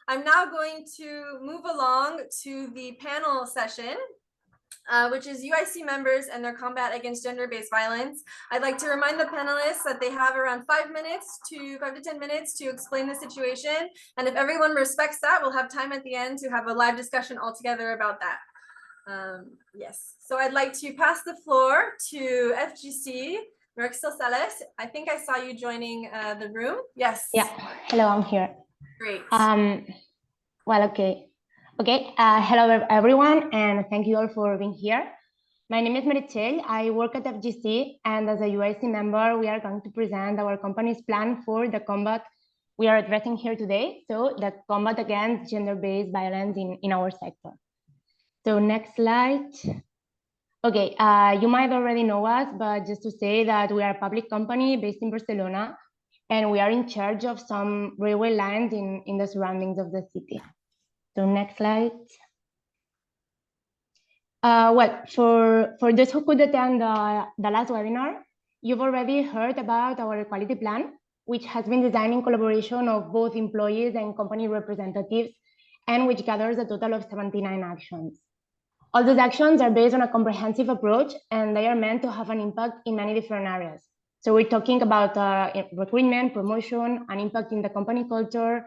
I'm now going to move along to the panel session, which is UIC members and their combat against gender-based violence. I'd like to remind the panelists that they have around 5 to 10 minutes to explain the situation. And if everyone respects that, we'll have time at the end to have a live discussion all together about that. Yes, so I'd like to pass the floor to FGC, Marixel Salas. I think I saw you joining the room. Yes. Yeah, hello, I'm here. Great. Well, okay. Hello, everyone, and thank you all for being here. My name is Meritxell. I work at FGC, and as a UIC member, we are going to present our company's plan for the combat we are addressing here today. So the combat against gender-based violence in our sector. So next slide. Okay, you might already know us, but just to say that we are a public company based in Barcelona, and we are in charge of some railway lines in the surroundings of the city. So next slide. Well, for those who could attend the last webinar, you've already heard about our equality plan, which has been designed in collaboration of both employees and company representatives, and which gathers a total of 79 actions. All those actions are based on a comprehensive approach, and they are meant to have an impact in many different areas. So we're talking about recruitment, promotion, an impact in the company culture,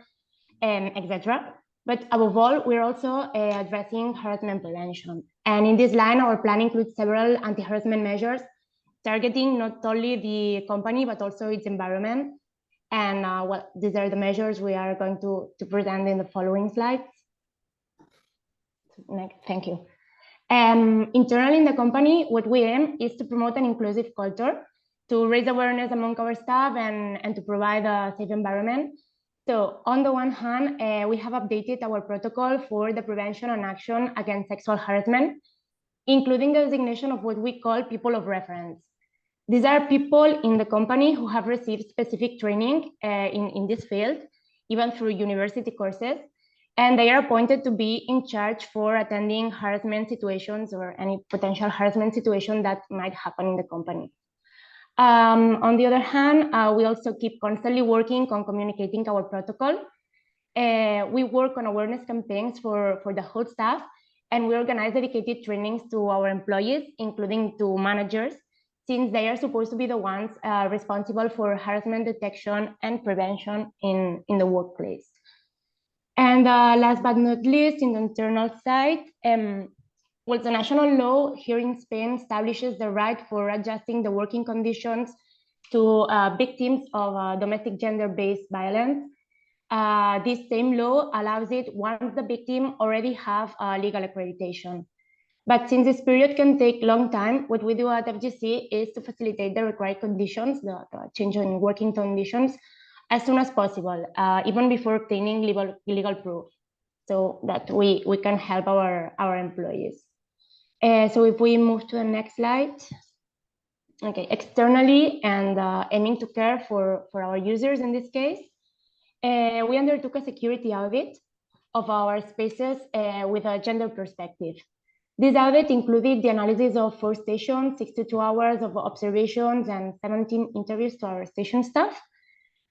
etc. But above all, we're also addressing harassment prevention. And in this line, our plan includes several anti-harassment measures targeting not only the company, but also its environment. And well, these are the measures we are going to present in the following slides. Next, thank you. Internally in the company, what we aim is to promote an inclusive culture, to raise awareness among our staff and to provide a safe environment. So on the one hand, we have updated our protocol for the prevention and action against sexual harassment, including the designation of what we call people of reference. These are people in the company who have received specific training in this field, even through university courses, and they are appointed to be in charge for attending harassment situations or any potential harassment situation that might happen in the company. On the other hand, we also keep constantly working on communicating our protocol. We work on awareness campaigns for the whole staff, and we organize dedicated trainings to our employees, including to managers, since they are supposed to be the ones responsible for harassment detection and prevention in the workplace. And last but not least, in the internal side, well, the national law here in Spain establishes the right for adjusting the working conditions to victims of domestic gender-based violence. This same law allows it once the victim already have legal accreditation. But since this period can take a long time, what we do at FGC is to facilitate the required conditions, the change in working conditions, as soon as possible, even before obtaining legal proof, so that we can help our employees. So if we move to the next slide. Okay, externally and aiming to care for our users in this case, we undertook a security audit of our spaces with a gender perspective. This audit included the analysis of 4 stations, 62 hours of observations, and 17 interviews to our station staff.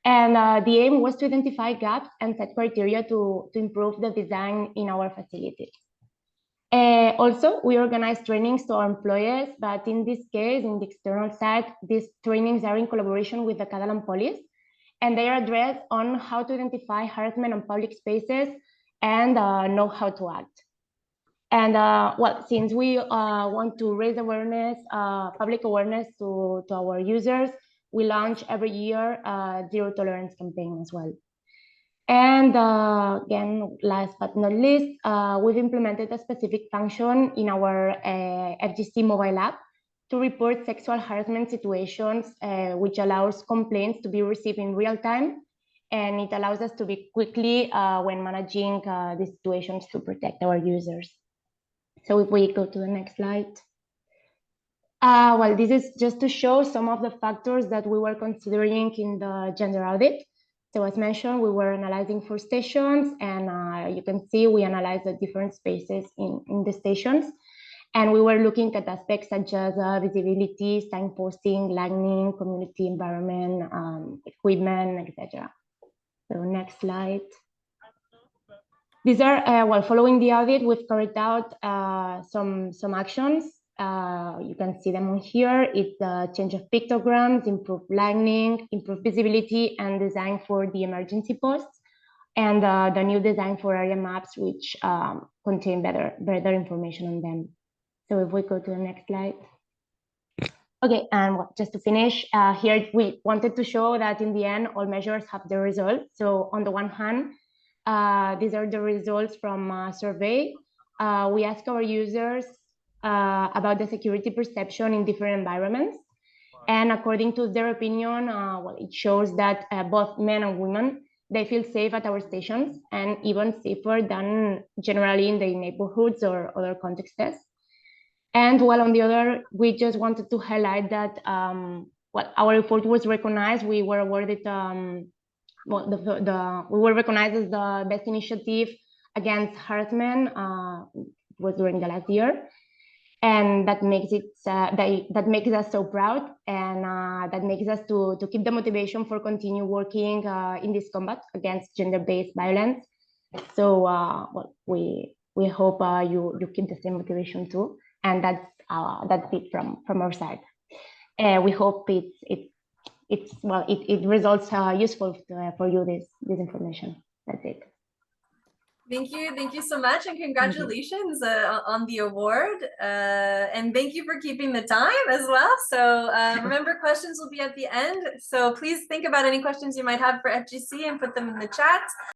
And the aim was to identify gaps and set criteria to improve the design in our facilities. Also, we organize trainings to our employees, but in this case, in the external side, these trainings are in collaboration with the Catalan Police, and they are addressed on how to identify harassment on public spaces and know how to act. And well, since we want to raise awareness, public awareness to our users, we launch every year a zero tolerance campaign as well. And again, last but not least, we've implemented a specific function in our FGC mobile app to report sexual harassment situations, which allows complaints to be received in real time. And it allows us to be quickly when managing the situations to protect our users. So if we go to the next slide. Well, this is just to show some of the factors that we were considering in the gender audit. So as mentioned, we were analyzing 4 stations, and you can see we analyzed the different spaces in the stations. And we were looking at aspects such as visibility, signposting, lighting, community environment, equipment, etc. So next slide. These are, while following the audit, we've carried out some actions. You can see them on here. It's the change of pictograms, improved lighting, improved visibility, and design for the emergency posts, and the new design for area maps, which contain better information on them. So if we go to the next slide. Okay, and just to finish, here we wanted to show that in the end, all measures have the results. So on the one hand, these are the results from a survey. We ask our users about the security perception in different environments. And according to their opinion, well, it shows that both men and women, they feel safe at our stations and even safer than generally in the neighborhoods or other contexts. And while on the other, we just wanted to highlight that well, our report was recognized. We were awarded well, we were recognized as the best initiative against harassment was during the last year, and that makes it that makes us so proud, and that makes us to keep the motivation for continue working in this combat against gender-based violence. So well, we hope you keep the same motivation too, and that's it from our side. We hope it results useful for you this information. That's it. Thank you so much, and congratulations on the award, and thank you for keeping the time as well. So remember, questions will be at the end, so please think about any questions you might have for FGC and put them in the chat.